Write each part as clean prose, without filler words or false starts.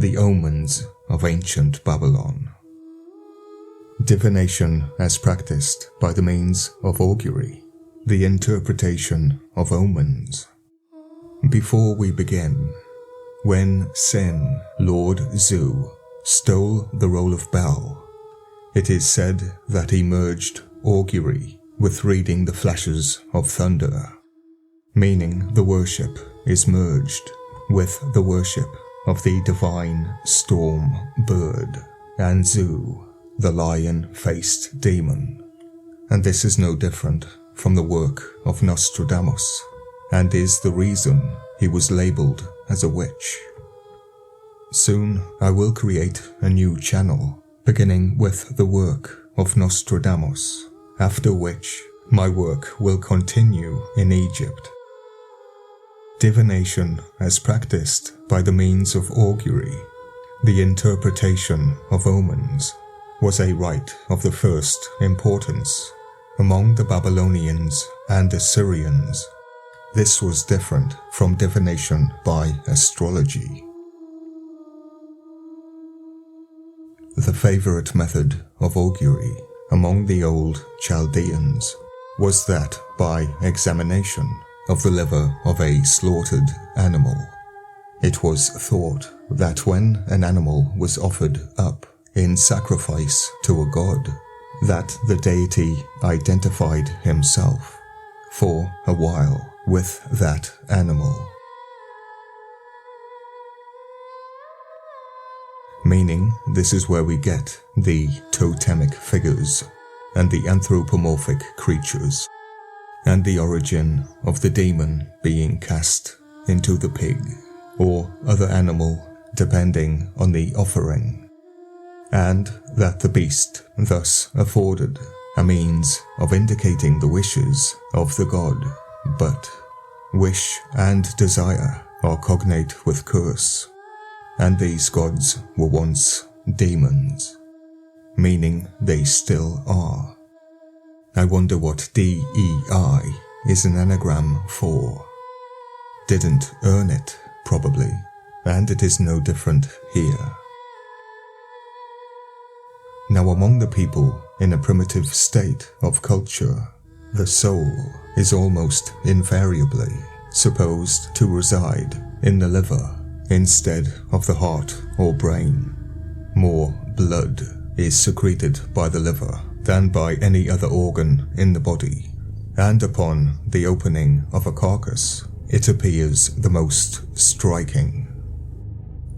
the omens of ancient Babylon. Divination as practiced by the means of augury, the interpretation of omens. Before we begin, when Sin, Lord Zu, stole the role of Bel, it is said that he merged augury with reading the flashes of thunder, meaning the worship is merged with the worship of the divine storm bird and Zu, the lion-faced demon. And this is no different from the work of Nostradamus, and is the reason he was labeled as a witch. Soon I will create a new channel, beginning with the work of Nostradamus, after which my work will continue in Egypt. Divination as practiced by the means of augury, the interpretation of omens, was a rite of the first importance among the Babylonians and Assyrians. This was different from divination by astrology. The favorite method of augury among the old Chaldeans was that by examination of the liver of a slaughtered animal. It was thought that when an animal was offered up in sacrifice to a god, that the deity identified himself for a while with that animal. Meaning, this is where we get the totemic figures and the anthropomorphic creatures, and the origin of the demon being cast into the pig or other animal depending on the offering, and that the beast thus afforded a means of indicating the wishes of the god, but wish and desire are cognate with curse, and these gods were once demons, meaning they still are. I wonder what DEI is an anagram for. Didn't earn it, probably, and it is no different here. Now, among the people in a primitive state of culture, the soul is almost invariably supposed to reside in the liver instead of the heart or brain. More blood is secreted by the liver than by any other organ in the body, and upon the opening of a carcass, it appears the most striking,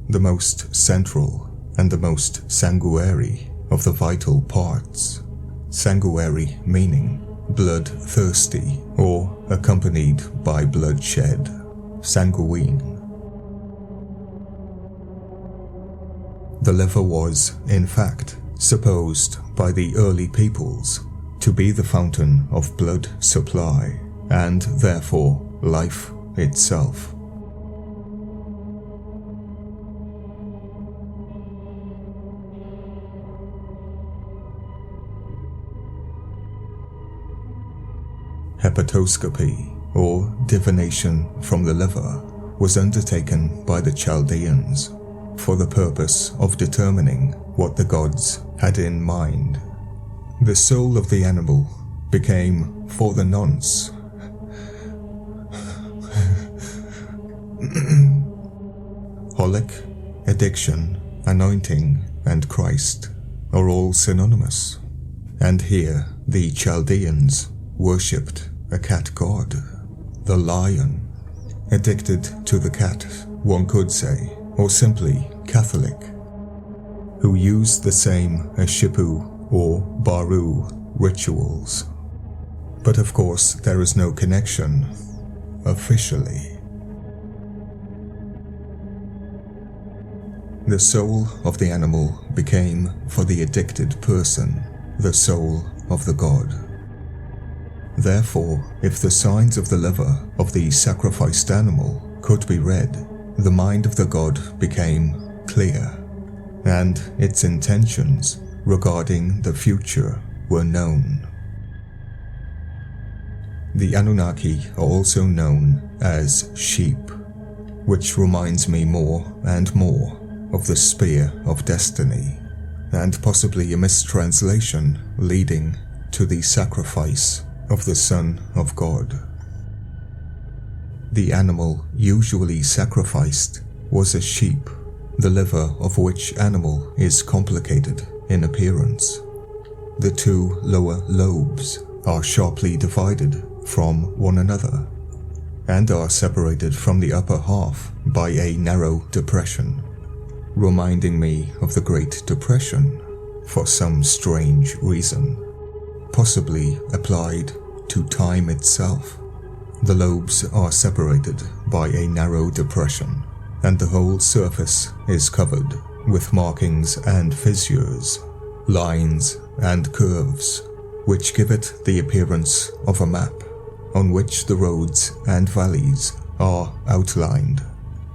the most central, and the most sanguinary of the vital parts. Sanguinary meaning bloodthirsty or accompanied by bloodshed. Sanguine. The liver was, in fact, supposed by the early peoples to be the fountain of blood supply, and therefore life itself. Hepatoscopy, or divination from the liver, was undertaken by the Chaldeans for the purpose of determining what the gods had in mind. The soul of the animal became, for the nonce, holic, addiction, anointing, and Christ are all synonymous, and here the Chaldeans worshipped a cat god, the lion, addicted to the cat, one could say, or simply Catholic, who used the same Ashipu or Baru rituals. But of course there is no connection, officially. The soul of the animal became, for the addicted person, the soul of the god. Therefore, if the signs of the liver of the sacrificed animal could be read, the mind of the god became clear, and its intentions regarding the future were known. The Anunnaki are also known as sheep, which reminds me more and more of the Spear of Destiny, and possibly a mistranslation leading to the sacrifice of the Son of God. The animal usually sacrificed was a sheep, the liver of which animal is complicated in appearance. The two lower lobes are sharply divided from one another, and are separated from the upper half by a narrow depression, reminding me of the Great Depression for some strange reason, possibly applied to time itself. The lobes are separated by a narrow depression, and the whole surface is covered with markings and fissures, lines and curves, which give it the appearance of a map on which the roads and valleys are outlined.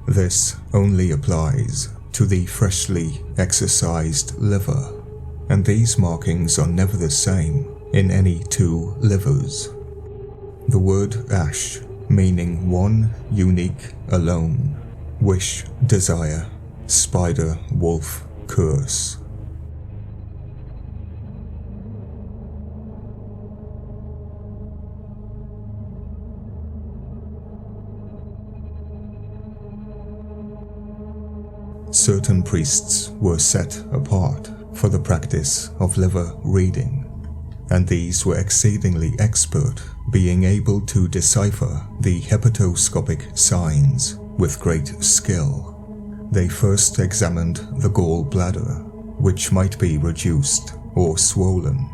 This only applies to the freshly exercised liver, and these markings are never the same in any two livers. The word ash, meaning one, unique, alone, wish, desire, spider, wolf, curse. Certain priests were set apart for the practice of liver reading, and these were exceedingly expert, being able to decipher the hepatoscopic signs with great skill. They first examined the gall bladder, which might be reduced or swollen.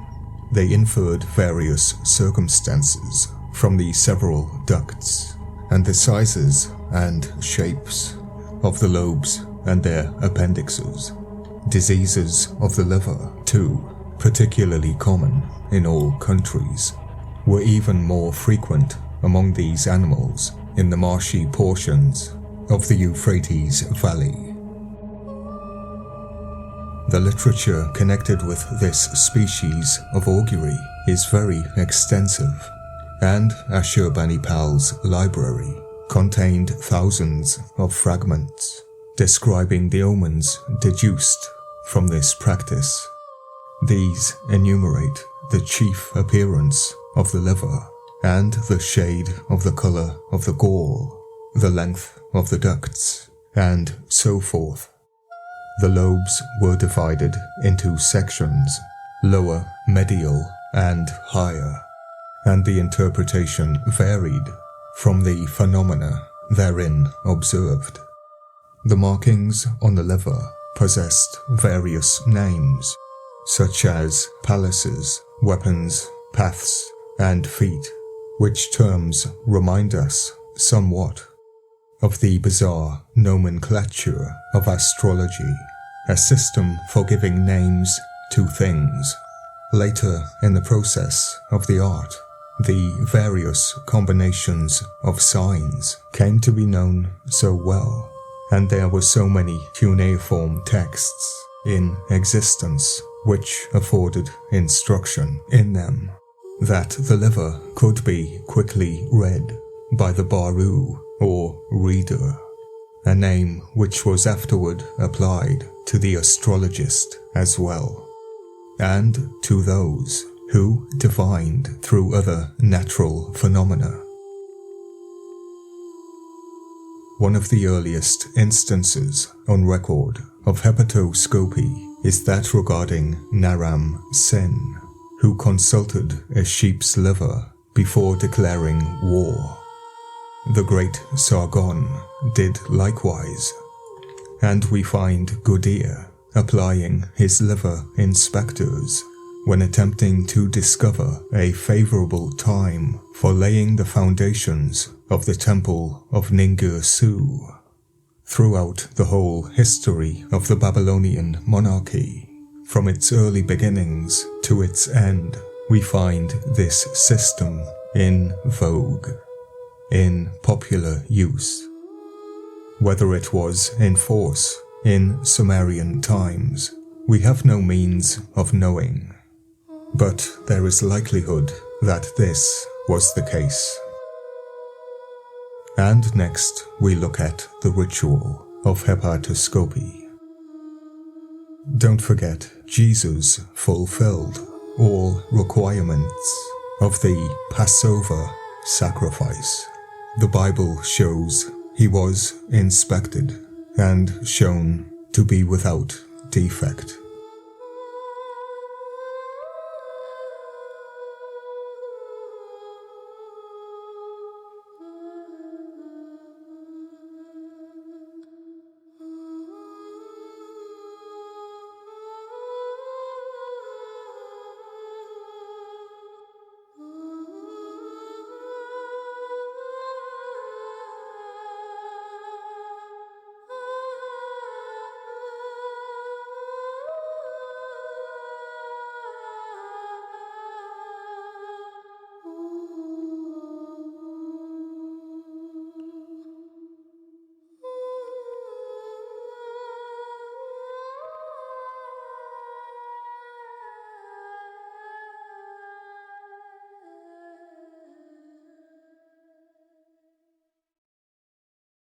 They inferred various circumstances from the several ducts, and the sizes and shapes of the lobes and their appendixes. Diseases of the liver, too, particularly common in all countries, were even more frequent among these animals in the marshy portions of the Euphrates Valley. The literature connected with this species of augury is very extensive, and Ashurbanipal's library contained thousands of fragments describing the omens deduced from this practice. These enumerate the chief appearance of the liver, and the shade of the color of the gall, the length of the ducts, and so forth. The lobes were divided into sections, lower, medial, and higher, and the interpretation varied from the phenomena therein observed. The markings on the liver possessed various names, such as palaces, weapons, paths, and feet, which terms remind us somewhat of the bizarre nomenclature of astrology, a system for giving names to things. Later in the process of the art, the various combinations of signs came to be known so well, and there were so many cuneiform texts in existence which afforded instruction in them, that the liver could be quickly read by the baru or reader, a name which was afterward applied to the astrologist as well, and to those who divined through other natural phenomena. One of the earliest instances on record of hepatoscopy is that regarding Naram Sin, who consulted a sheep's liver before declaring war. The great Sargon did likewise, and we find Gudea applying his liver inspectors when attempting to discover a favorable time for laying the foundations of the temple of Ningersu. Throughout the whole history of the Babylonian monarchy, from its early beginnings to its end, we find this system in vogue, in popular use. Whether it was in force in Sumerian times, we have no means of knowing, but there is likelihood that this was the case. And next we look at the ritual of hepatoscopy. Don't forget, Jesus fulfilled all requirements of the Passover sacrifice. The Bible shows he was inspected and shown to be without defect.